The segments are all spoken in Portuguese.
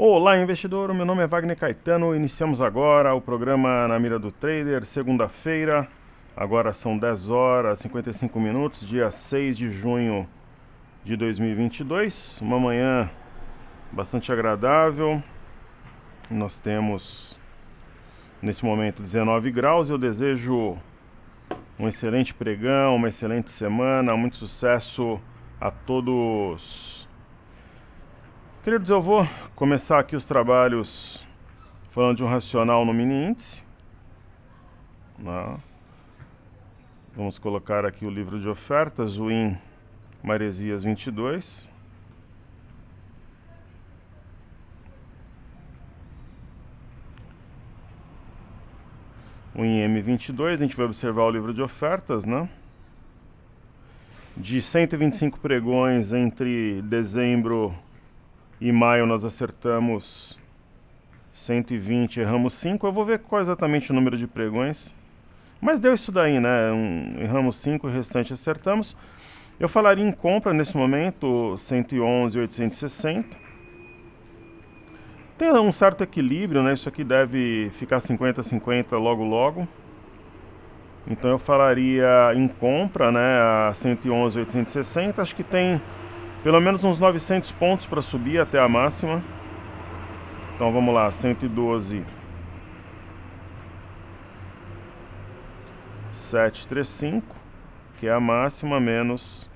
Olá, investidor. Meu nome é Wagner Caetano. Iniciamos agora o programa Na Mira do Trader, segunda-feira. Agora são 10 horas e 55 minutos, dia 6 de junho de 2022. Uma manhã bastante agradável. Nós temos, nesse momento, 19 graus. Eu desejo um excelente pregão, uma excelente semana, muito sucesso a todos. Queridos, eu vou começar aqui os trabalhos falando de um racional no mini índice. Vamos colocar aqui o livro de ofertas, o IN Maresias 22. O IN M22, a gente vai observar o livro de ofertas, né? De 125 pregões entre dezembro e maio nós acertamos 120, erramos 5. Eu vou ver qual é exatamente o número de pregões. Mas deu isso daí, né? Erramos 5 e o restante acertamos. Eu falaria em compra nesse momento, 111,860. Tem um certo equilíbrio, né? Isso aqui deve ficar 50-50 logo logo. Então eu falaria em compra, né? A 111,860. Acho que tem pelo menos uns 900 pontos para subir até a máxima. Então vamos lá, 112,735, que é a máxima, menos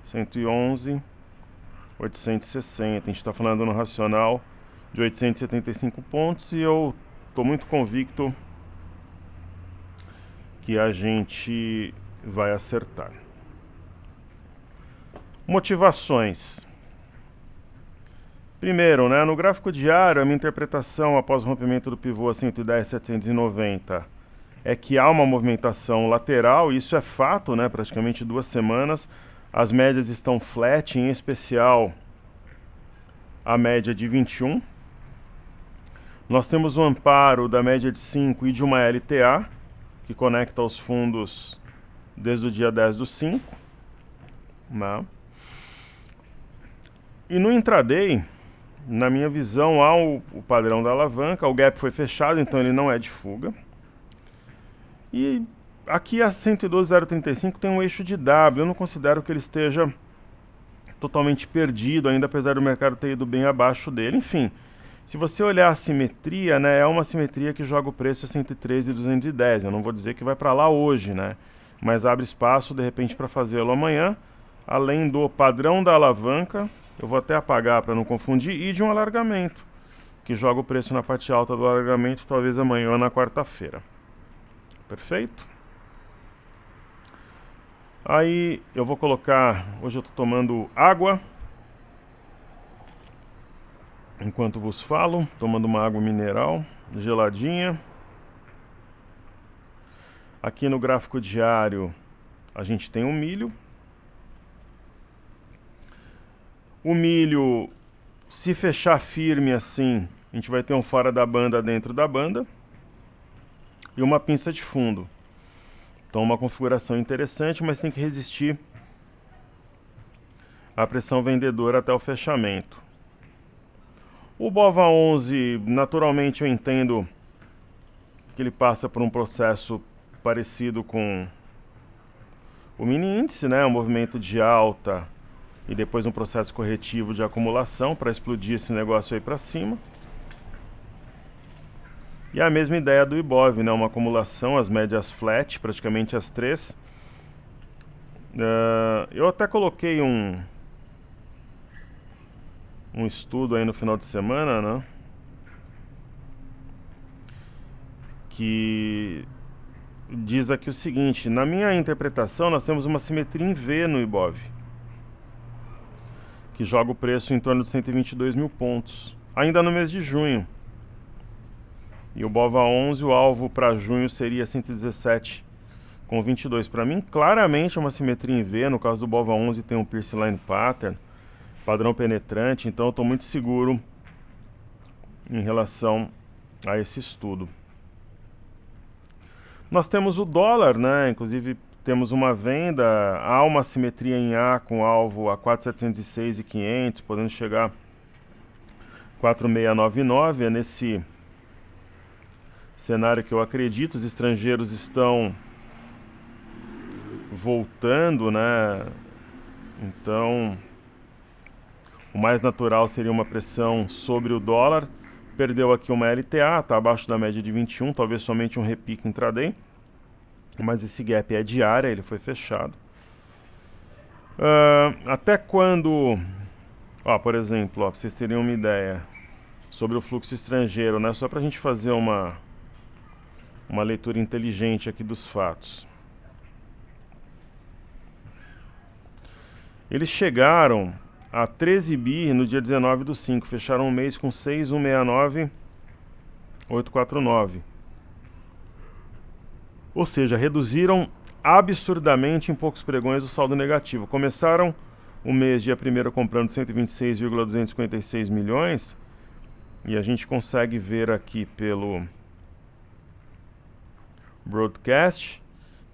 111,860. A gente está falando no racional de 875 pontos e eu estou muito convicto que a gente vai acertar. Motivações. Primeiro, né, no gráfico diário, a minha interpretação após o rompimento do pivô a 110,790 é que há uma movimentação lateral, e isso é fato, né, praticamente 2 semanas. As médias estão flat, em especial a média de 21. Nós temos o amparo da média de 5 e de uma LTA, que conecta os fundos desde o dia 10 do 5. Né? E no intraday, na minha visão, há o padrão da alavanca, o gap foi fechado, então ele não é de fuga. E aqui a 112,035 tem um eixo de W, eu não considero que ele esteja totalmente perdido ainda, apesar do mercado ter ido bem abaixo dele. Enfim, se você olhar a simetria, né, é uma simetria que joga o preço a 113,210. Eu não vou dizer que vai para lá hoje, né, mas abre espaço de repente para fazê-lo amanhã, além do padrão da alavanca. Eu vou até apagar para não confundir, e de um alargamento, que joga o preço na parte alta do alargamento, talvez amanhã ou na quarta-feira. Perfeito? Aí eu vou colocar, hoje eu estou tomando água, enquanto vos falo, tomando uma água mineral, geladinha. Aqui no gráfico diário, a gente tem o milho. O milho, se fechar firme assim, a gente vai ter um fora da banda dentro da banda e uma pinça de fundo. Então uma configuração interessante, mas tem que resistir à pressão vendedora até o fechamento. O BOVA11, naturalmente eu entendo que ele passa por um processo parecido com o mini índice, né? Um movimento de alta e depois um processo corretivo de acumulação para explodir esse negócio aí para cima. E a mesma ideia do IBOV, né? Uma acumulação, as médias flat, praticamente as 3. Eu até coloquei um estudo aí no final de semana, né? Que diz aqui o seguinte: na minha interpretação, nós temos uma simetria em V no IBOV, que joga o preço em torno de 122 mil pontos, ainda no mês de junho. E o BOVA11, o alvo para junho seria 117,22. Para mim, claramente é uma simetria em V. No caso do BOVA11 tem um Pierce Line Pattern, padrão penetrante, então eu estou muito seguro em relação a esse estudo. Nós temos o dólar, né? Inclusive temos uma venda, há uma simetria em A com alvo a 4.706 e 500, podendo chegar 4,699, é nesse cenário que eu acredito. Os estrangeiros estão voltando, né? Então, o mais natural seria uma pressão sobre o dólar. Perdeu aqui uma LTA, está abaixo da média de 21, talvez somente um repique intraday. Mas esse gap é diário, ele foi fechado. Até quando... por exemplo, para vocês terem uma ideia sobre o fluxo estrangeiro, né? Só para a gente fazer uma leitura inteligente aqui dos fatos. Eles chegaram a 13 bi no dia 19/5, fecharam o mês com 6,169,849. Ou seja, reduziram absurdamente em poucos pregões o saldo negativo. Começaram o mês, dia 1º, comprando 126,256 milhões, e a gente consegue ver aqui pelo broadcast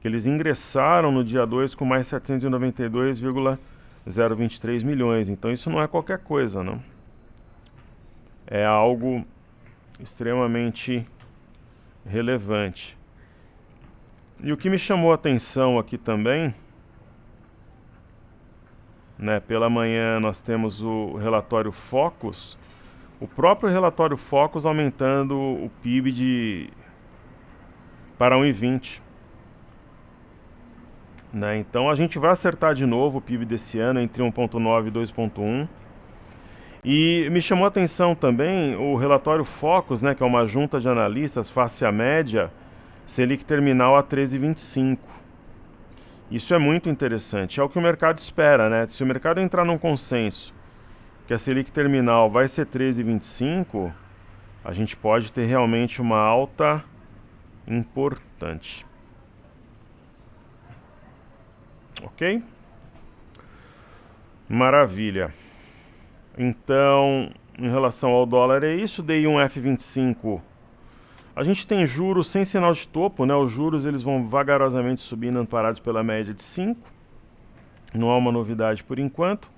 que eles ingressaram no dia 2 com mais 792,023 milhões. Então isso não é qualquer coisa, não. É algo extremamente relevante. E o que me chamou a atenção aqui também, né, pela manhã nós temos o relatório Focus, o próprio relatório Focus aumentando o PIB para 1,20. Né? Então a gente vai acertar de novo o PIB desse ano entre 1,9 e 2,1. E me chamou a atenção também o relatório Focus, né, que é uma junta de analistas face à média, Selic terminal a 13,25. Isso é muito interessante, é o que o mercado espera, né? Se o mercado entrar num consenso que a Selic terminal vai ser 13,25, a gente pode ter realmente uma alta importante. Ok? Maravilha. Então, em relação ao dólar é isso, dei um F25. A gente tem juros sem sinal de topo, né? Os juros eles vão vagarosamente subindo, amparados pela média de 5. Não há uma novidade por enquanto.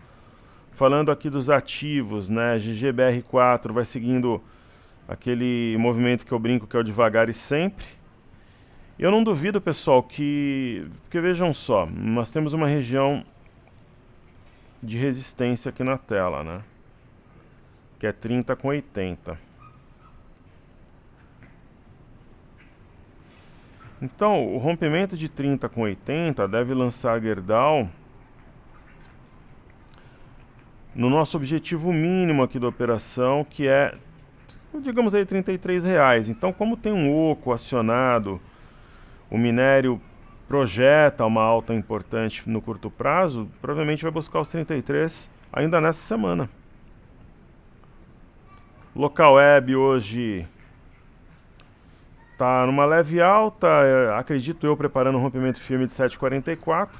Falando aqui dos ativos, né? GGBR4 vai seguindo aquele movimento que eu brinco que é o devagar e sempre. Eu não duvido, pessoal, porque vejam só, nós temos uma região de resistência aqui na tela, né? Que é 30,80. Então, o rompimento de 30,80 deve lançar a Gerdau no nosso objetivo mínimo aqui da operação, que é, digamos aí, R$33. Então, como tem um oco acionado, o minério projeta uma alta importante no curto prazo, provavelmente vai buscar os 33 ainda nessa semana. Local web hoje está numa leve alta, acredito eu, preparando um rompimento firme de 7,44.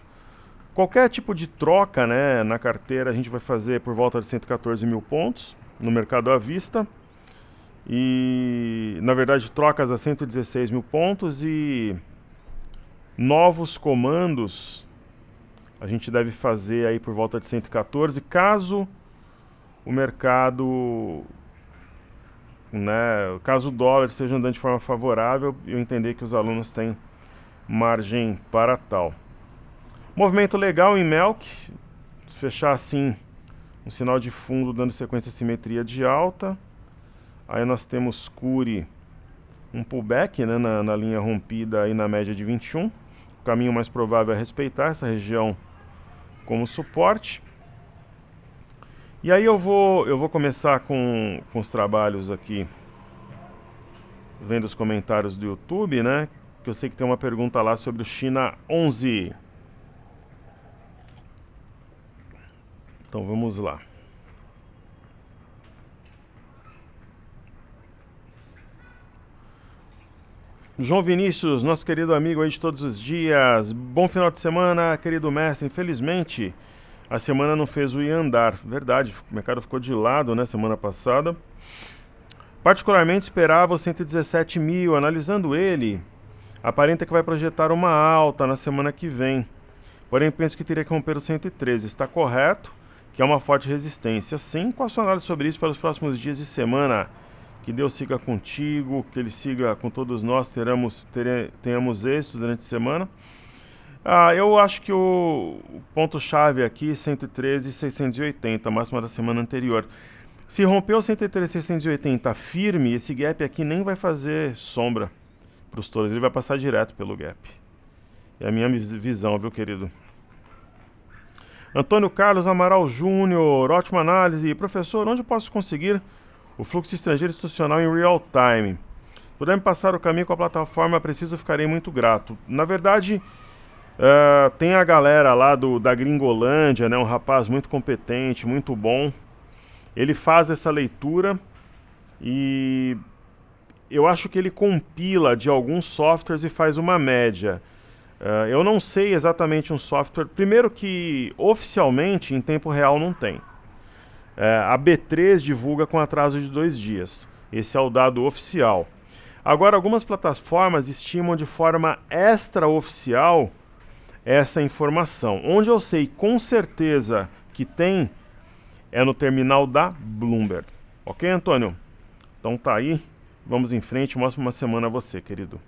Qualquer tipo de troca, né, na carteira a gente vai fazer por volta de 114 mil pontos no mercado à vista. E, na verdade, trocas a 116 mil pontos e novos comandos a gente deve fazer aí por volta de 114, caso o mercado... né, caso o dólar esteja andando de forma favorável, eu entender que os alunos têm margem para tal. Movimento legal em Melk, fechar assim um sinal de fundo dando sequência simetria de alta. Aí nós temos Cury, um pullback, né, na linha rompida aí na média de 21. O caminho mais provável é respeitar essa região como suporte. E aí eu vou começar com os trabalhos aqui, vendo os comentários do YouTube, né? Que eu sei que tem uma pergunta lá sobre o China 11. Então vamos lá. João Vinícius, nosso querido amigo aí de todos os dias. Bom final de semana, querido mestre. Infelizmente, a semana não fez o Ian andar. Verdade, o mercado ficou de lado, né, semana passada. Particularmente esperava os 117 mil. Analisando ele, aparenta que vai projetar uma alta na semana que vem. Porém, penso que teria que romper os 113. Está correto que é uma forte resistência. Sim, qual a sua análise sobre isso para os próximos dias e semana? Que Deus siga contigo, que Ele siga com todos nós, tenhamos êxito durante a semana. Eu acho que o ponto-chave aqui, 113,680, máxima da semana anterior. Se romper o 113,680 firme, esse gap aqui nem vai fazer sombra para os touros, ele vai passar direto pelo gap. É a minha visão, viu, querido? Antônio Carlos Amaral Júnior, ótima análise. Professor, onde posso conseguir o fluxo estrangeiro institucional em real time? Puder me passar o caminho com a plataforma, preciso, ficarei muito grato. Na verdade, tem a galera lá da Gringolândia, né, um rapaz muito competente, muito bom. Ele faz essa leitura e eu acho que ele compila de alguns softwares e faz uma média. Eu não sei exatamente um software. Primeiro que oficialmente em tempo real não tem. A B3 divulga com atraso de 2 dias. Esse é o dado oficial. Agora, algumas plataformas estimam de forma extraoficial essa informação. Onde eu sei com certeza que tem é no terminal da Bloomberg. Ok, Antônio? Então tá aí. Vamos em frente. Mostra uma semana a você, querido.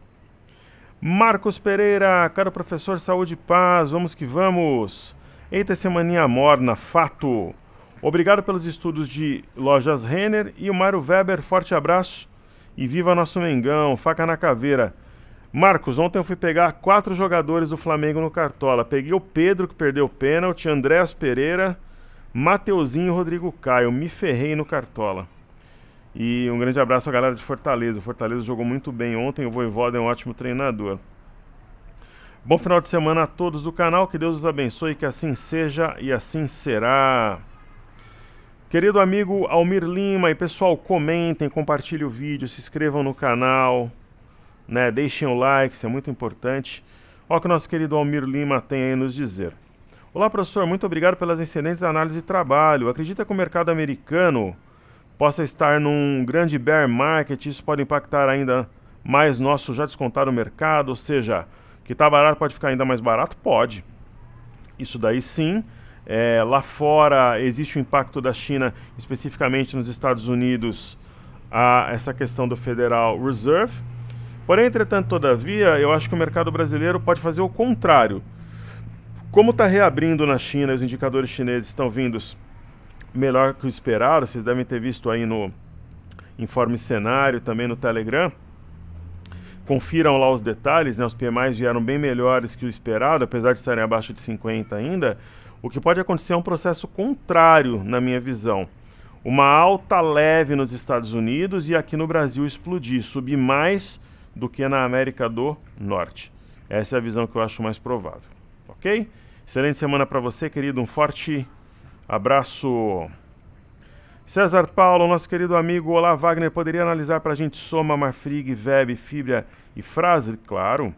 Marcos Pereira, caro professor, saúde e paz. Vamos que vamos. Eita, semaninha morna, fato. Obrigado pelos estudos de Lojas Renner e o Mário Weber. Forte abraço e viva nosso Mengão. Faca na caveira. Marcos, ontem eu fui pegar 4 jogadores do Flamengo no Cartola. Peguei o Pedro, que perdeu o pênalti, Andréas Pereira, Mateuzinho e Rodrigo Caio. Me ferrei no Cartola. E um grande abraço à galera de Fortaleza. O Fortaleza jogou muito bem ontem. O Vojvoda é um ótimo treinador. Bom final de semana a todos do canal. Que Deus os abençoe, que assim seja e assim será. Querido amigo Almir Lima e pessoal, comentem, compartilhem o vídeo, se inscrevam no canal, né? Deixem o like, isso é muito importante. Olha o que o nosso querido Almir Lima tem aí a nos dizer. Olá, professor, muito obrigado pelas excelentes análises de trabalho. Acredita que o mercado americano possa estar num grande bear market, isso pode impactar ainda mais nosso já descontado mercado, ou seja, que está barato pode ficar ainda mais barato? Pode. Isso daí sim. Lá fora existe o impacto da China, especificamente nos Estados Unidos, essa questão do Federal Reserve. Porém, entretanto, todavia, eu acho que o mercado brasileiro pode fazer o contrário. Como está reabrindo na China, os indicadores chineses estão vindo melhor que o esperado, vocês devem ter visto aí no Informe Cenário, também no Telegram. Confiram lá os detalhes, né? Os PMIs vieram bem melhores que o esperado, apesar de estarem abaixo de 50 ainda. O que pode acontecer é um processo contrário, na minha visão. Uma alta leve nos Estados Unidos e aqui no Brasil explodir, subir mais do que na América do Norte. Essa é a visão que eu acho mais provável. Ok? Excelente semana para você, querido. Um forte abraço. César Paulo, nosso querido amigo. Olá, Wagner. Poderia analisar para a gente Soma, Marfrig, Veb, Fibra e Frase? Claro.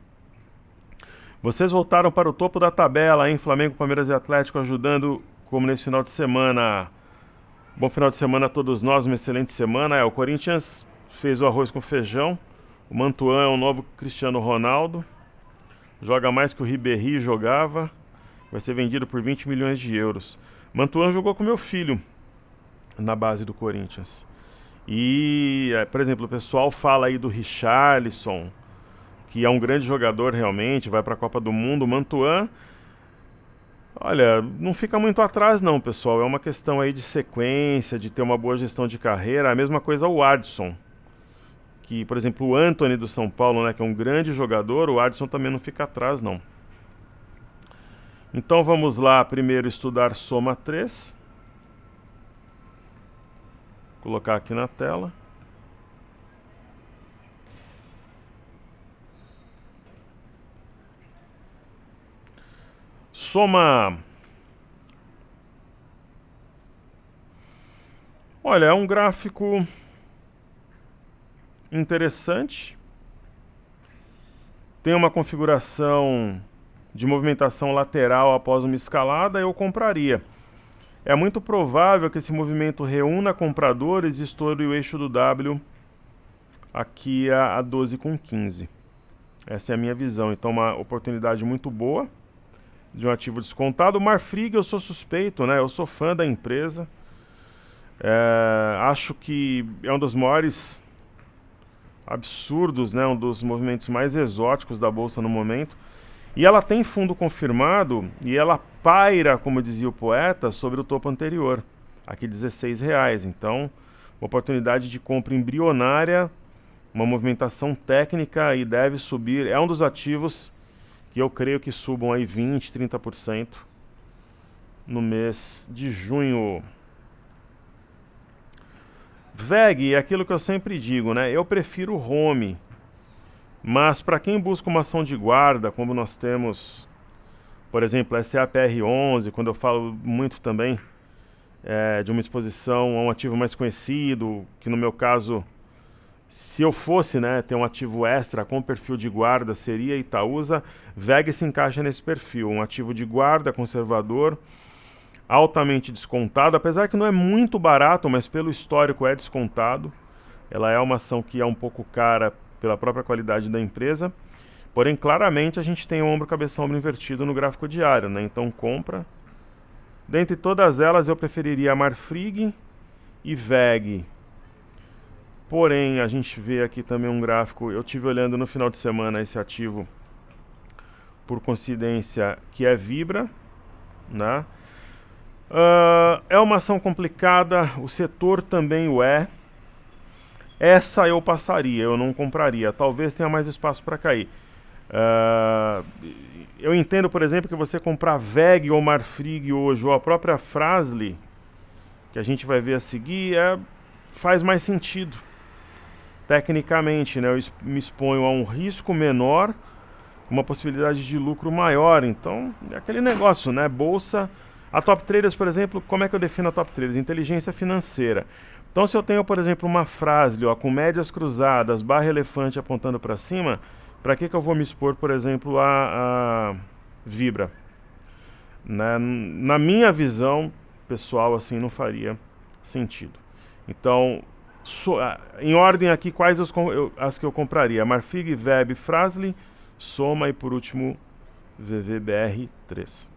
Vocês voltaram para o topo da tabela, hein? Flamengo, Palmeiras e Atlético ajudando como nesse final de semana. Bom final de semana a todos nós, uma excelente semana. O Corinthians fez o arroz com feijão. O Mantuan é o novo Cristiano Ronaldo. Joga mais que o Ribéry jogava. Vai ser vendido por 20 milhões de euros. Mantuan jogou com meu filho na base do Corinthians. E, por exemplo, o pessoal fala aí do Richarlison, que é um grande jogador realmente, vai para a Copa do Mundo. O Mantuan, olha, não fica muito atrás não, pessoal. É uma questão aí de sequência, de ter uma boa gestão de carreira. A mesma coisa o Adson, que, por exemplo, o Antony do São Paulo, né, que é um grande jogador, o Adson também não fica atrás não. Então vamos lá primeiro estudar Soma 3. Vou colocar aqui na tela. Soma. Olha, é um gráfico interessante. Tem uma configuração de movimentação lateral após uma escalada, eu compraria. É muito provável que esse movimento reúna compradores e estoure o eixo do W aqui a 12,15. Essa é a minha visão. Então, uma oportunidade muito boa. de um ativo descontado. O Marfrig eu sou suspeito, né? Eu sou fã da empresa. Acho que é um dos maiores absurdos, né? Um dos movimentos mais exóticos da Bolsa no momento. E ela tem fundo confirmado e ela paira, como dizia o poeta, sobre o topo anterior, aqui R$16. Então, uma oportunidade de compra embrionária, uma movimentação técnica e deve subir. É um dos ativos que eu creio que subam aí 20%, 30% no mês de junho. VEG é aquilo que eu sempre digo, né? Eu prefiro home, mas para quem busca uma ação de guarda, como nós temos, por exemplo, SAPR11, quando eu falo muito também de uma exposição a um ativo mais conhecido, que no meu caso, se eu fosse, né, ter um ativo extra com perfil de guarda, seria Itaúsa. VEG se encaixa nesse perfil, um ativo de guarda conservador, altamente descontado, apesar que não é muito barato, mas pelo histórico é descontado. Ela é uma ação que é um pouco cara pela própria qualidade da empresa, porém claramente a gente tem o ombro, cabeça, ombro invertido no gráfico diário, né? Então compra. Dentre todas elas eu preferiria Marfrig e VEG. Porém a gente vê aqui também um gráfico, eu estive olhando no final de semana esse ativo, por coincidência, que é Vibra, né? É uma ação complicada, o setor também o é. Essa eu passaria, eu não compraria. Talvez tenha mais espaço para cair. Eu entendo, por exemplo, que você comprar VEG ou Marfrig hoje, ou a própria Fras-le, que a gente vai ver a seguir, faz mais sentido. Tecnicamente, né? Eu me exponho a um risco menor, uma possibilidade de lucro maior. Então, é aquele negócio, né? Bolsa... A Top Traders, por exemplo, como é que eu defino a Top Traders? Inteligência financeira. Então, se eu tenho, por exemplo, uma Fras-le com médias cruzadas, barra elefante apontando para cima, para que eu vou me expor, por exemplo, a Vibra? Né? Na minha visão pessoal, assim, não faria sentido. Então, em ordem aqui, quais as que eu compraria? Marfrig, VEB, Fras-le, Soma e, por último, VVBR3.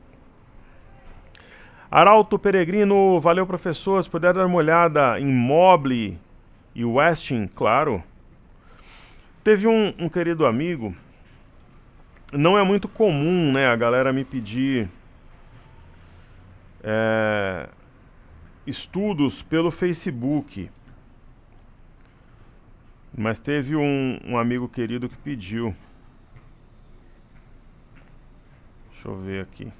Arauto Peregrino, valeu professor, se puder dar uma olhada em Mobile e Westin, claro. Teve um querido amigo, não é muito comum, né, a galera me pedir estudos pelo Facebook, mas teve um amigo querido que pediu. Deixa eu ver aqui.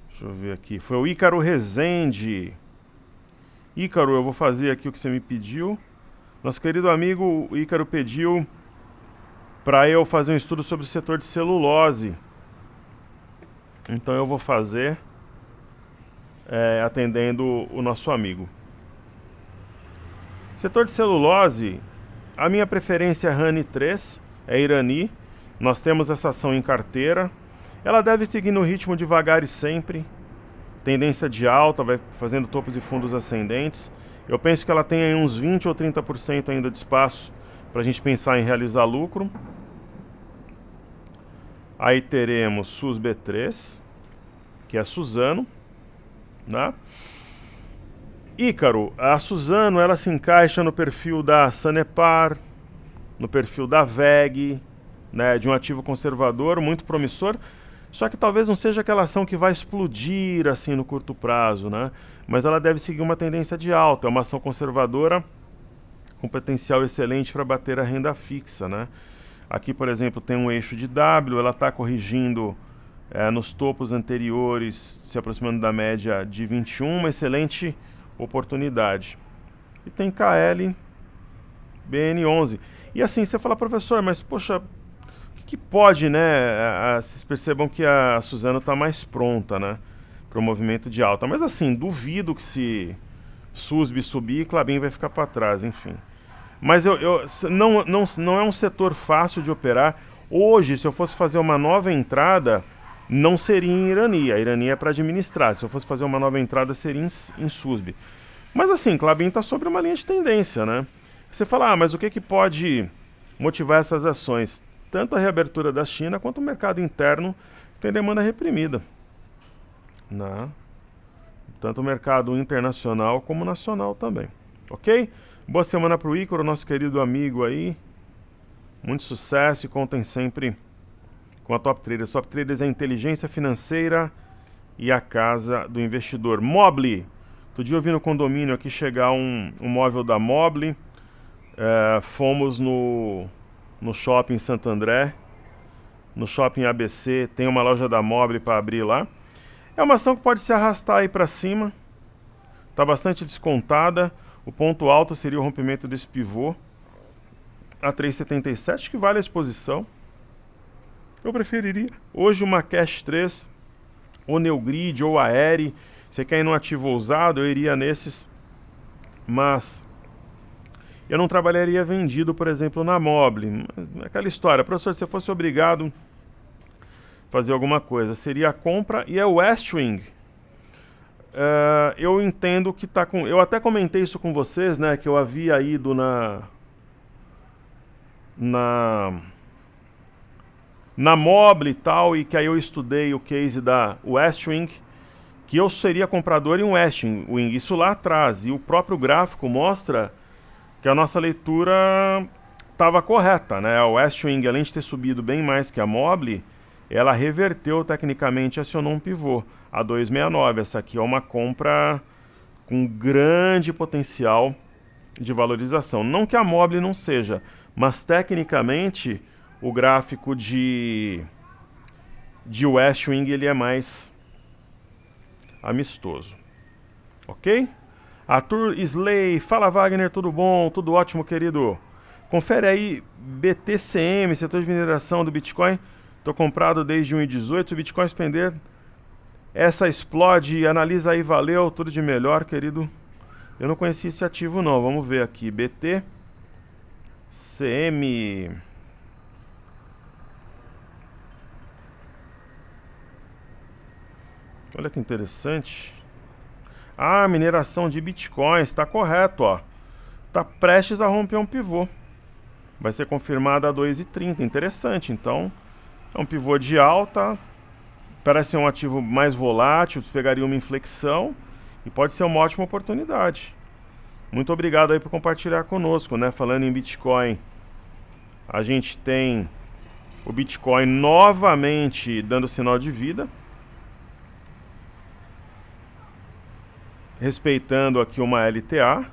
Deixa eu ver aqui. Foi o Ícaro Rezende. Ícaro, eu vou fazer aqui o que você me pediu. Nosso querido amigo Ícaro pediu para eu fazer um estudo sobre o setor de celulose. Então eu vou fazer atendendo o nosso amigo. Setor de celulose, a minha preferência é Rani 3, é Irani. Nós temos essa ação em carteira. Ela deve seguir no ritmo devagar e sempre. Tendência de alta, vai fazendo topos e fundos ascendentes. Eu penso que ela tem aí uns 20 ou 30% ainda de espaço para a gente pensar em realizar lucro. Aí teremos SUS B3, que é a Suzano, né? Ícaro, a Suzano ela se encaixa no perfil da Sanepar, no perfil da VEG, né, de um ativo conservador, muito promissor. Só que talvez não seja aquela ação que vai explodir assim no curto prazo, né? Mas ela deve seguir uma tendência de alta. É uma ação conservadora com potencial excelente para bater a renda fixa, né? Aqui, por exemplo, tem um eixo de W, ela está corrigindo nos topos anteriores, se aproximando da média de 21, uma excelente oportunidade. E tem KL, BN11. E assim, você fala, professor, mas poxa, que pode, né? Vocês percebam que a Suzano está mais pronta, né, para o movimento de alta. Mas assim, duvido que se SUSB subir, Klabin vai ficar para trás, enfim. Mas não é um setor fácil de operar. Hoje, se eu fosse fazer uma nova entrada, não seria em Irani. A Irani é para administrar. Se eu fosse fazer uma nova entrada, seria em SUSB. Mas assim, Klabin está sobre uma linha de tendência, né? Você fala, mas o que pode motivar essas ações? tanto a reabertura da China quanto o mercado interno tem demanda reprimida, né? Tanto o mercado internacional como nacional também, ok? Boa semana para o Ícaro, nosso querido amigo aí. Muito sucesso e contem sempre com a Top Traders. Top Traders é a inteligência financeira e a casa do investidor. Mobly. Outro dia eu vi no condomínio aqui chegar um móvel da Mobly. Fomos no shopping Santo André, no shopping ABC, tem uma loja da Mobly para abrir lá. É uma ação que pode se arrastar aí para cima. Está bastante descontada. O ponto alto seria o rompimento desse pivô a 3,77, que vale a exposição. Eu preferiria hoje uma Cash 3, ou Neogrid, ou Aere. Você quer ir num ativo ousado, eu iria nesses. Mas eu não trabalharia vendido, por exemplo, na Mobly. Aquela história, professor, se você fosse obrigado a fazer alguma coisa, seria a compra e a Westwing. Eu entendo que está com... Eu até comentei isso com vocês, né? Que eu havia ido na Mobly e tal, e que aí eu estudei o case da Westwing, que eu seria comprador em Westwing, isso lá atrás. E o próprio gráfico mostra que a nossa leitura estava correta, né? A Westwing, além de ter subido bem mais que a Mobly, ela reverteu tecnicamente e acionou um pivô a 2,69. Essa aqui é uma compra com grande potencial de valorização. Não que a Mobly não seja, mas tecnicamente o gráfico de Westwing ele é mais amistoso. Ok? Arthur Slay, fala Wagner, tudo bom? Tudo ótimo, querido. Confere aí BTCM, setor de mineração do Bitcoin. Estou comprado desde 1,18. Se o Bitcoin expender, essa explode. Analisa aí, valeu. Tudo de melhor, querido. Eu não conheci esse ativo, não. Vamos ver aqui. BTCM. Olha que interessante. Ah, mineração de Bitcoins. Está correto, ó. Está prestes a romper um pivô. Vai ser confirmado a 2,30. Interessante, então. É um pivô de alta, parece ser um ativo mais volátil, pegaria uma inflexão e pode ser uma ótima oportunidade. Muito obrigado aí por compartilhar conosco, né? Falando em Bitcoin, a gente tem o Bitcoin novamente dando sinal de vida, respeitando aqui uma LTA,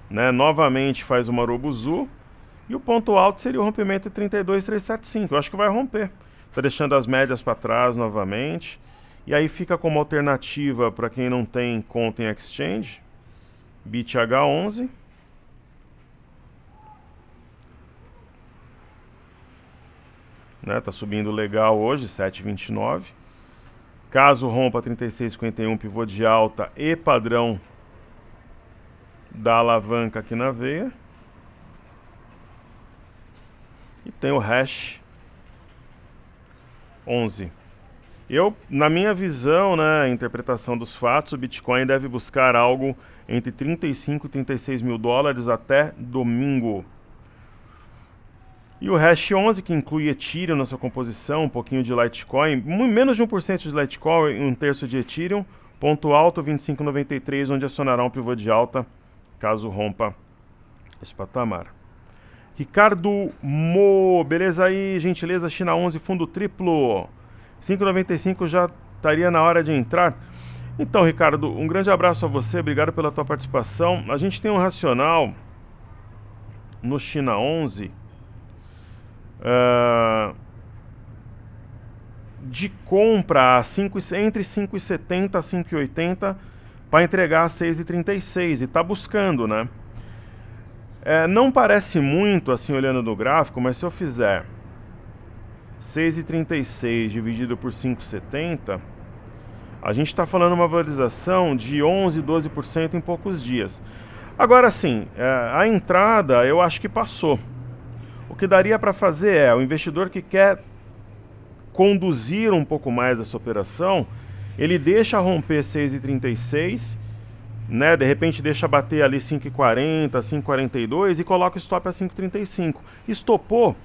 né? Novamente faz uma Robuzu. E o ponto alto seria o rompimento de 32,375. Eu acho que vai romper. Está deixando as médias para trás novamente. E aí fica como alternativa para quem não tem conta em exchange. BitH11. Né, tá subindo legal hoje, 7,29. Caso rompa 36,51, pivô de alta e padrão da alavanca aqui na veia. E tem o hash 11. Na minha visão, né, interpretação dos fatos, o Bitcoin deve buscar algo entre 35 e 36 mil dólares até domingo. E o hash 11, que inclui Ethereum na sua composição, um pouquinho de Litecoin, menos de 1% de Litecoin e 1/3 de Ethereum, ponto alto 25,93, onde acionará um pivô de alta, caso rompa esse patamar. Ricardo Mo, beleza aí, gentileza, China 11, fundo triplo, 5,95 já estaria na hora de entrar. Então, Ricardo, um grande abraço a você, obrigado pela tua participação. A gente tem um racional no China 11 de compra entre 5,70 a 5,80 para entregar a 6,36 e está buscando, né? Não parece muito, assim, olhando no gráfico, mas se eu fizer 6,36 dividido por 5,70, a gente está falando uma valorização de 11, 12% em poucos dias. Agora sim, a entrada eu acho que passou. O que daria para fazer o investidor que quer conduzir um pouco mais essa operação, ele deixa romper 6,36, né? De repente deixa bater ali 5,40, 5,42 e coloca o stop a 5,35. Estopou,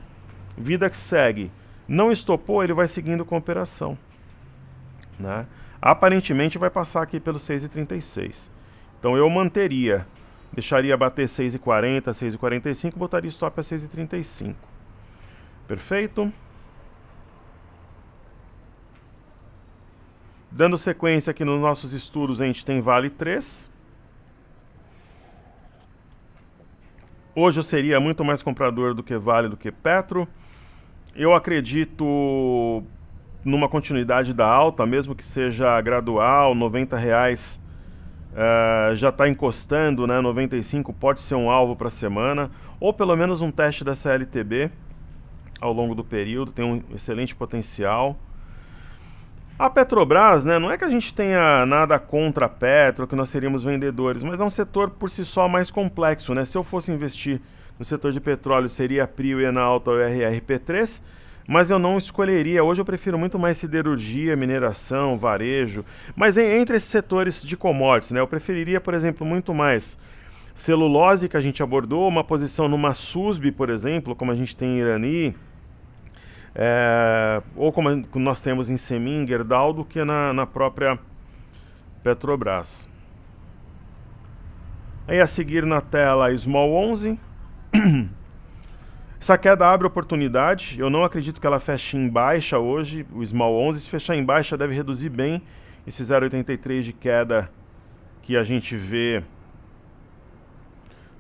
Vida que segue. Não estopou, ele vai seguindo com a operação, né? Aparentemente vai passar aqui pelo 6,36. Então eu manteria, deixaria bater 6,40, 6,45, botaria stop a 6,35. Perfeito? Dando sequência aqui nos nossos estudos, a gente tem Vale 3. Hoje eu seria muito mais comprador do que Vale, do que Petro. Eu acredito numa continuidade da alta, mesmo que seja gradual, R$90 já está encostando, né? 95 pode ser um alvo para a semana, ou pelo menos um teste da CLTB ao longo do período, tem um excelente potencial. A Petrobras, né, não é que a gente tenha nada contra a Petro, que nós seríamos vendedores, mas é um setor por si só mais complexo, né? Se eu fosse investir no setor de petróleo, seria a Prio, Enalta ou RRP3, mas eu não escolheria. Hoje eu prefiro muito mais siderurgia, mineração, varejo, mas entre esses setores de commodities, né, eu preferiria, por exemplo, muito mais celulose, que a gente abordou, uma posição numa SUSB, por exemplo, como a gente tem em Irani, ou como nós temos em Semin, Gerdau, do que na própria Petrobras. Aí a seguir na tela, Small 11. Essa queda abre oportunidade, eu não acredito que ela feche em baixa hoje, o Small 11, se fechar em baixa deve reduzir bem esse 0,83 de queda que a gente vê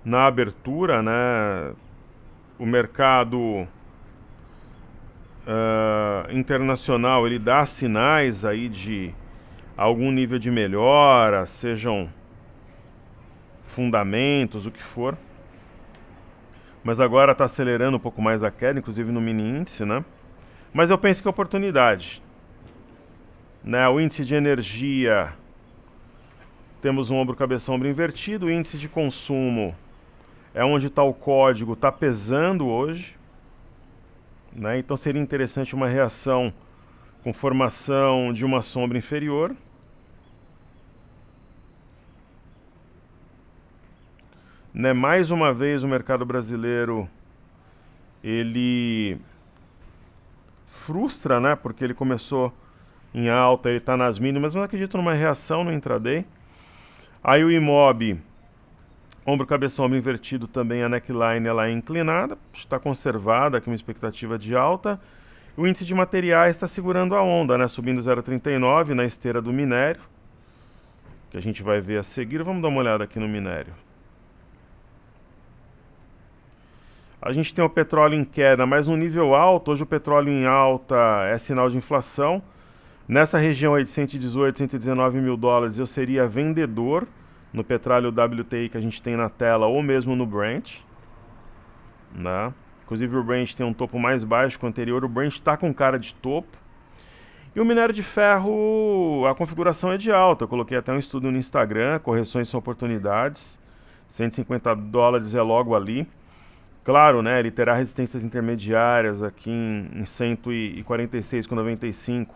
na abertura, né? O mercado internacional, ele dá sinais aí de algum nível de melhora, sejam fundamentos, o que for. Mas agora está acelerando um pouco mais a queda, inclusive no mini índice, né? Mas eu penso que é oportunidade, né? O índice de energia, temos um ombro, cabeça, ombro invertido. O índice de consumo é onde está o código, está pesando hoje, né? Então seria interessante uma reação com formação de uma sombra inferior. Né? Mais uma vez o mercado brasileiro ele frustra, né? Porque ele começou em alta, ele está nas mínimas, mas não acredito numa reação no intraday. Aí o IMOB, ombro, cabeça, ombro invertido também, a neckline ela é inclinada, está conservada aqui uma expectativa de alta. O índice de materiais está segurando a onda, né? Subindo 0,39 na esteira do minério, que a gente vai ver a seguir. Vamos dar uma olhada aqui no minério. A gente tem o petróleo em queda, mas no nível alto. Hoje o petróleo em alta é sinal de inflação. Nessa região aí de 118, 119 mil dólares, eu seria vendedor no petróleo WTI que a gente tem na tela, ou mesmo no Brent, né? Inclusive o Brent tem um topo mais baixo que o anterior. O Brent está com cara de topo. E o minério de ferro, a configuração é de alta. Eu coloquei até um estudo no Instagram, correções são oportunidades. 150 dólares é logo ali. Claro, né, ele terá resistências intermediárias aqui em 146,95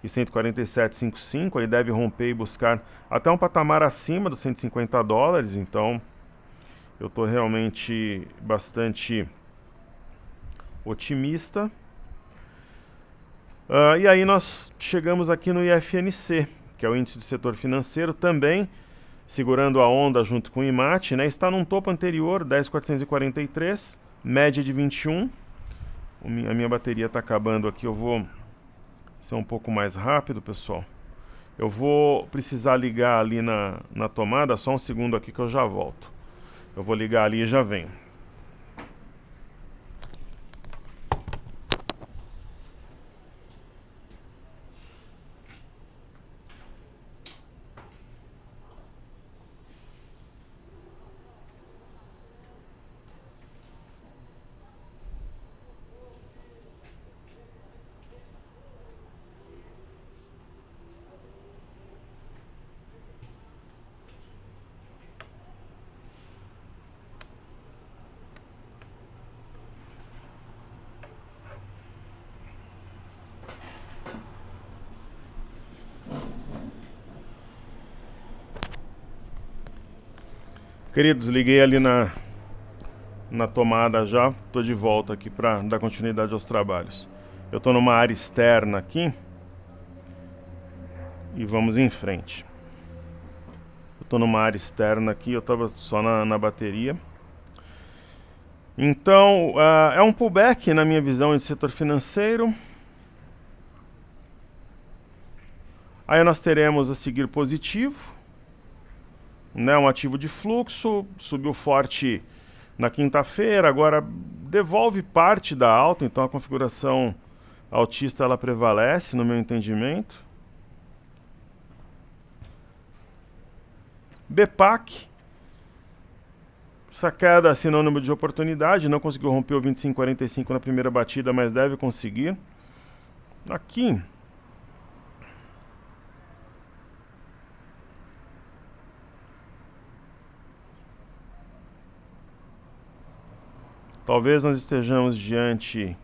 e 147,55. Ele deve romper e buscar até um patamar acima dos 150 dólares. Então, eu estou realmente bastante otimista. E aí nós chegamos aqui no IFNC, que é o índice do setor financeiro, também segurando a onda junto com o IMAT, né? Está num topo anterior, 10.443, média de 21. A minha bateria está acabando aqui, eu vou ser um pouco mais rápido, pessoal. Eu vou precisar ligar ali na tomada, só um segundo aqui que eu já volto. Eu vou ligar ali e já venho. Queridos, liguei ali na tomada já. Estou de volta aqui para dar continuidade aos trabalhos. Eu estou numa área externa aqui. E vamos em frente. Eu estou numa área externa aqui, eu estava só na bateria. Então, é um pullback, na minha visão, de setor financeiro. Aí nós teremos a seguir positivo, né, um ativo de fluxo, subiu forte na quinta-feira, agora devolve parte da alta, então a configuração altista ela prevalece, no meu entendimento. BPAC, essa queda é sinônimo de oportunidade, não conseguiu romper o 25,45 na primeira batida, mas deve conseguir. Aqui, talvez nós estejamos diante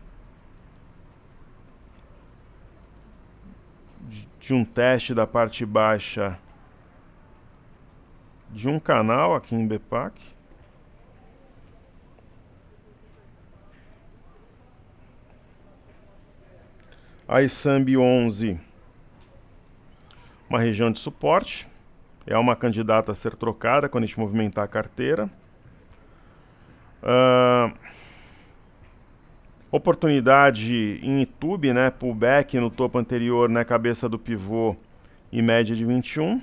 de um teste da parte baixa de um canal aqui em BPAC. A ISAMB 11, uma região de suporte, é uma candidata a ser trocada quando a gente movimentar a carteira. Oportunidade em YouTube, né, pullback no topo anterior, né, cabeça do pivô e média de 21.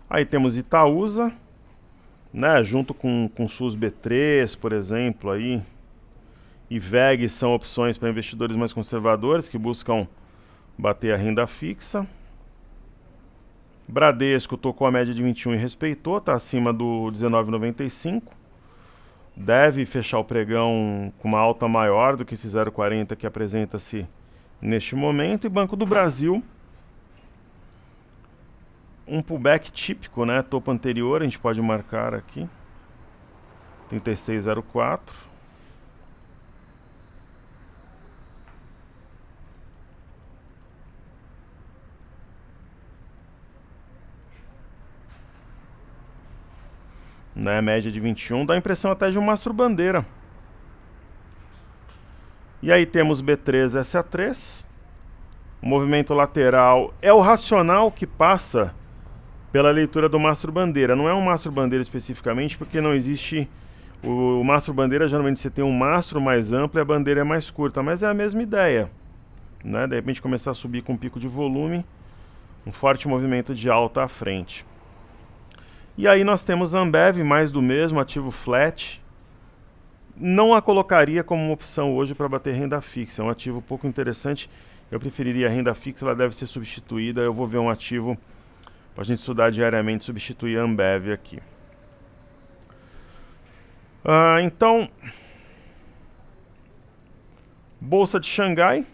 Aí temos Itaúsa, né, junto com SUS B3, por exemplo, aí, e VEG são opções para investidores mais conservadores que buscam bater a renda fixa. Bradesco tocou a média de 21 e respeitou, está acima do 19,95. Deve fechar o pregão com uma alta maior do que esse 0,40 que apresenta-se neste momento. E Banco do Brasil, um pullback típico, né? Topo anterior, a gente pode marcar aqui, 36,04. Né, média de 21, dá a impressão até de um mastro bandeira. E aí temos B3, SA3. O movimento lateral é o racional que passa pela leitura do mastro bandeira. Não é um mastro bandeira especificamente, porque não existe... O mastro bandeira, geralmente você tem um mastro mais amplo e a bandeira é mais curta, mas é a mesma ideia, né? De repente começar a subir com um pico de volume, um forte movimento de alta à frente. E aí nós temos Ambev, mais do mesmo, ativo flat. Não a colocaria como uma opção hoje para bater renda fixa. É um ativo pouco interessante. Eu preferiria a renda fixa, ela deve ser substituída. Eu vou ver um ativo para a gente estudar diariamente, substituir a Ambev aqui. Então, Bolsa de Xangai.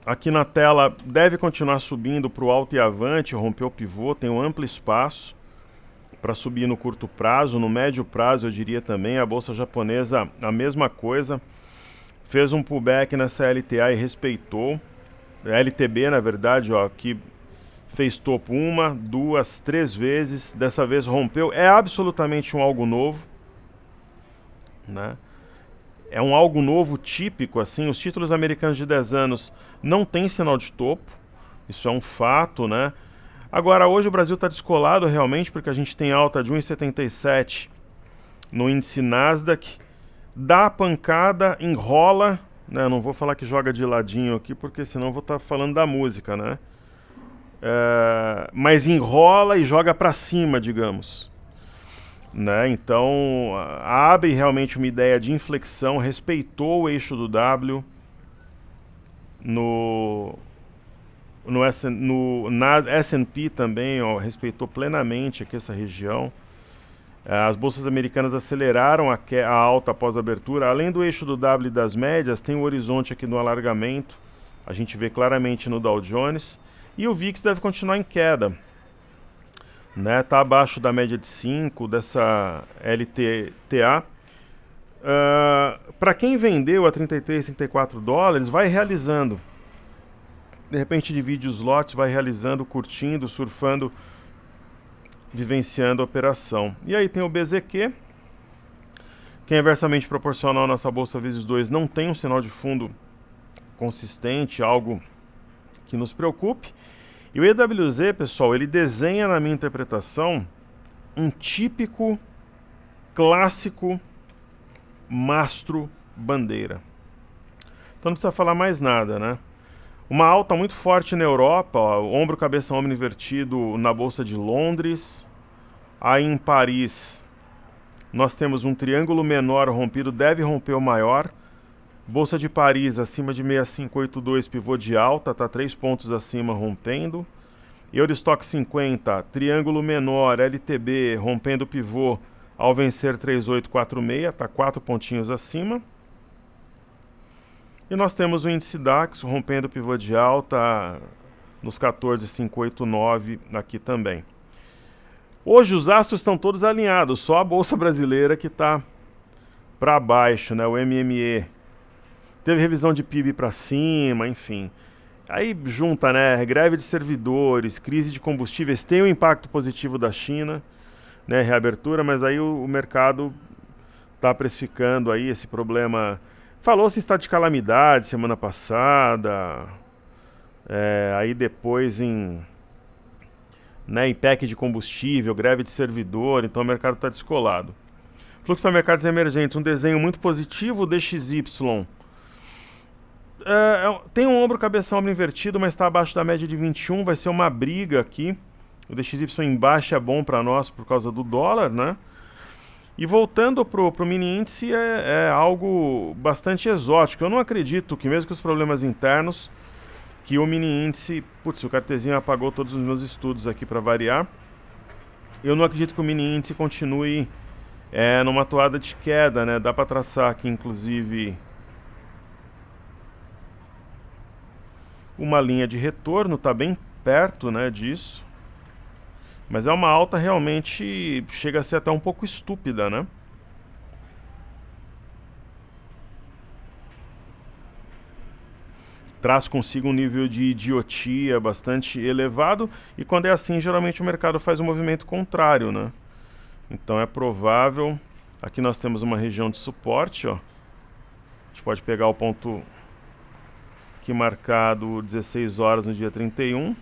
Aqui na tela deve continuar subindo para o alto e avante, rompeu o pivô, tem um amplo espaço para subir no curto prazo, no médio prazo eu diria também. A bolsa japonesa a mesma coisa, fez um pullback nessa LTA e respeitou. LTB na verdade, ó, que fez topo 1, 2, 3 vezes, dessa vez rompeu, é absolutamente um algo novo, né? É um algo novo típico, assim, os títulos americanos de 10 anos não têm sinal de topo, isso é um fato, né? Agora, hoje o Brasil está descolado realmente, porque a gente tem alta de 1,77 no índice Nasdaq, dá a pancada, enrola, né? Não vou falar que joga de ladinho aqui, porque senão vou estar falando da música, né? Mas enrola e joga para cima, digamos. Né? Então, abre realmente uma ideia de inflexão, respeitou o eixo do W na S&P também, ó, respeitou plenamente aqui essa região. As bolsas americanas aceleraram a alta após a abertura. Além do eixo do W e das médias, tem o horizonte aqui no alargamento. A gente vê claramente no Dow Jones. E o VIX deve continuar em queda. Né, tá abaixo da média de 5 dessa LTA. Para quem vendeu a 33, 34 dólares, vai realizando. De repente divide os lotes, vai realizando, curtindo, surfando vivenciando a operação. E aí tem o BZQ, que é inversamente proporcional à nossa bolsa vezes 2, não tem um sinal de fundo consistente, algo que nos preocupe. E o EWZ, pessoal, ele desenha, na minha interpretação, um típico, clássico mastro bandeira. Então não precisa falar mais nada, né? Uma alta muito forte na Europa, ó, ombro, cabeça, ombro invertido na Bolsa de Londres. Aí em Paris, nós temos um triângulo menor rompido, deve romper o maior. Bolsa de Paris acima de 6582, pivô de alta, tá 3 pontos acima, rompendo. Eurostock 50, triângulo menor, LTB, rompendo o pivô ao vencer 3846, tá 4 pontinhos acima. E nós temos o índice DAX rompendo o pivô de alta nos 14,589 aqui também. Hoje os astros estão todos alinhados, só a Bolsa Brasileira que está para baixo, né? O MME. Teve revisão de PIB para cima, enfim. Aí junta, né? Greve de servidores, crise de combustíveis, tem um impacto positivo da China, né? Reabertura, mas aí o mercado está precificando aí esse problema. Falou-se em estado de calamidade semana passada, aí depois em PEC de combustível, greve de servidor, então o mercado está descolado. Fluxo para mercados emergentes, um desenho muito positivo, o DXY. Tem um ombro, cabeça, ombro invertido, mas está abaixo da média de 21, vai ser uma briga aqui. O DXY embaixo é bom para nós por causa do dólar, né? E voltando para o mini índice, é algo bastante exótico. Eu não acredito que, mesmo com os problemas internos, que o mini índice... Putz, o Cartezinho apagou todos os meus estudos aqui para variar. Eu não acredito que o mini índice continue numa toada de queda, né? Dá para traçar aqui, inclusive, uma linha de retorno, está bem perto, né, disso. Mas é uma alta realmente, chega a ser até um pouco estúpida, né? Traz consigo um nível de idiotia bastante elevado, e quando é assim, geralmente o mercado faz um movimento contrário, né? Então é provável... Aqui nós temos uma região de suporte, ó. A gente pode pegar o ponto aqui marcado 16 horas no dia 31,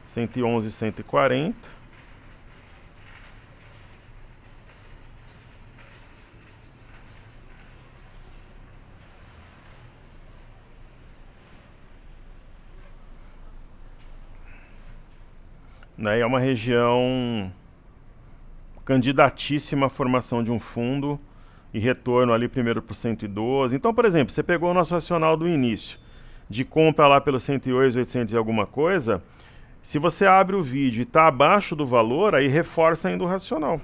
111 e 140. Né, é uma região candidatíssima à formação de um fundo e retorno ali primeiro para o 112. Então, por exemplo, você pegou o nosso racional do início, de compra lá pelo 108, 800 e alguma coisa, se você abre o vídeo e está abaixo do valor, aí reforça ainda o racional,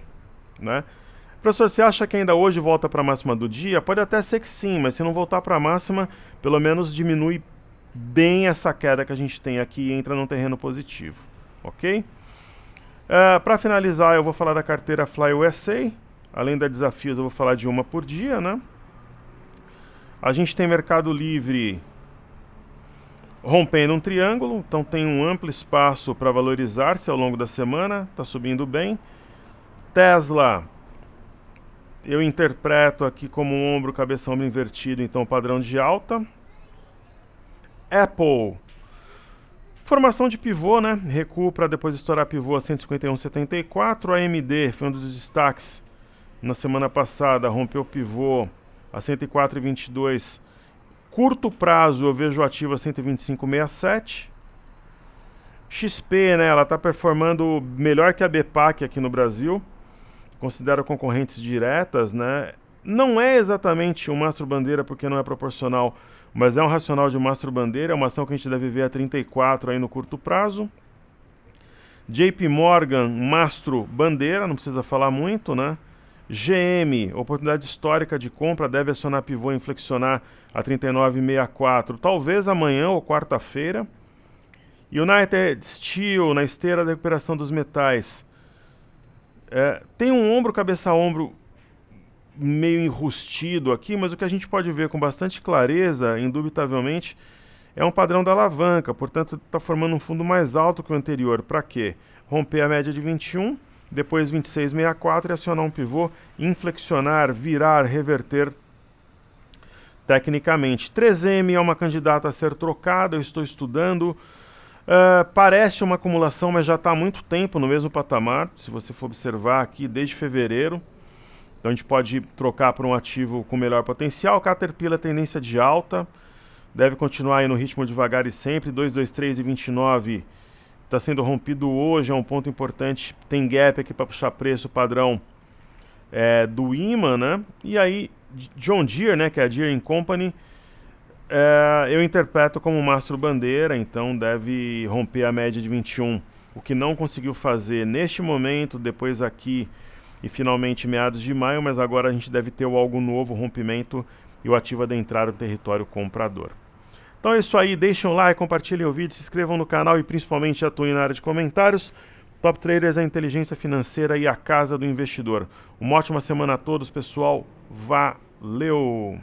né? Professor, você acha que ainda hoje volta para a máxima do dia? Pode até ser que sim, mas se não voltar para a máxima, pelo menos diminui bem essa queda que a gente tem aqui e entra num terreno positivo. Ok? Para finalizar, eu vou falar da carteira Fly USA. Além da desafios, eu vou falar de uma por dia, né? A gente tem Mercado Livre rompendo um triângulo, então tem um amplo espaço para valorizar-se ao longo da semana, está subindo bem. Tesla, eu interpreto aqui como um ombro, cabeça, ombro invertido, então padrão de alta. Apple, formação de pivô, né? Recuo para depois estourar pivô a 151,74. A AMD foi um dos destaques na semana passada, rompeu o pivô a 104,22. Curto prazo eu vejo ativo a 125,67. XP, né? Ela está performando melhor que a BPAC aqui no Brasil. Considero concorrentes diretas, né? Não é exatamente um mastro bandeira porque não é proporcional, mas é um racional de mastro bandeira, é uma ação que a gente deve ver a 34 aí no curto prazo. JP Morgan, mastro bandeira, não precisa falar muito, né? GM, oportunidade histórica de compra, deve acionar pivô e inflexionar a 39,64, talvez amanhã ou quarta-feira. United Steel, na esteira da recuperação dos metais, tem um ombro, cabeça-ombro meio enrustido aqui, mas o que a gente pode ver com bastante clareza, indubitavelmente, é um padrão da alavanca, portanto está formando um fundo mais alto que o anterior. Para quê? Romper a média de 21, depois 26,64 e acionar um pivô, inflexionar, virar, reverter tecnicamente. 3M é uma candidata a ser trocada, eu estou estudando. Parece uma acumulação, mas já está há muito tempo no mesmo patamar, se você for observar aqui, desde fevereiro. Então a gente pode trocar por um ativo com melhor potencial. Caterpillar, tendência de alta, deve continuar aí no ritmo devagar e sempre. 223,29 está sendo rompido hoje, é um ponto importante. Tem gap aqui para puxar preço, padrão do imã, né? E aí, John Deere, né, que é a Deere & Company, eu interpreto como mastro bandeira, então deve romper a média de 21, o que não conseguiu fazer neste momento, depois aqui e finalmente meados de maio, mas agora a gente deve ter algo novo, rompimento, e o ativo adentrar o território comprador. Então é isso aí, deixem o like, compartilhem o vídeo, se inscrevam no canal e principalmente atuem na área de comentários. Top Traders, a inteligência financeira e a casa do investidor. Uma ótima semana a todos, pessoal. Valeu!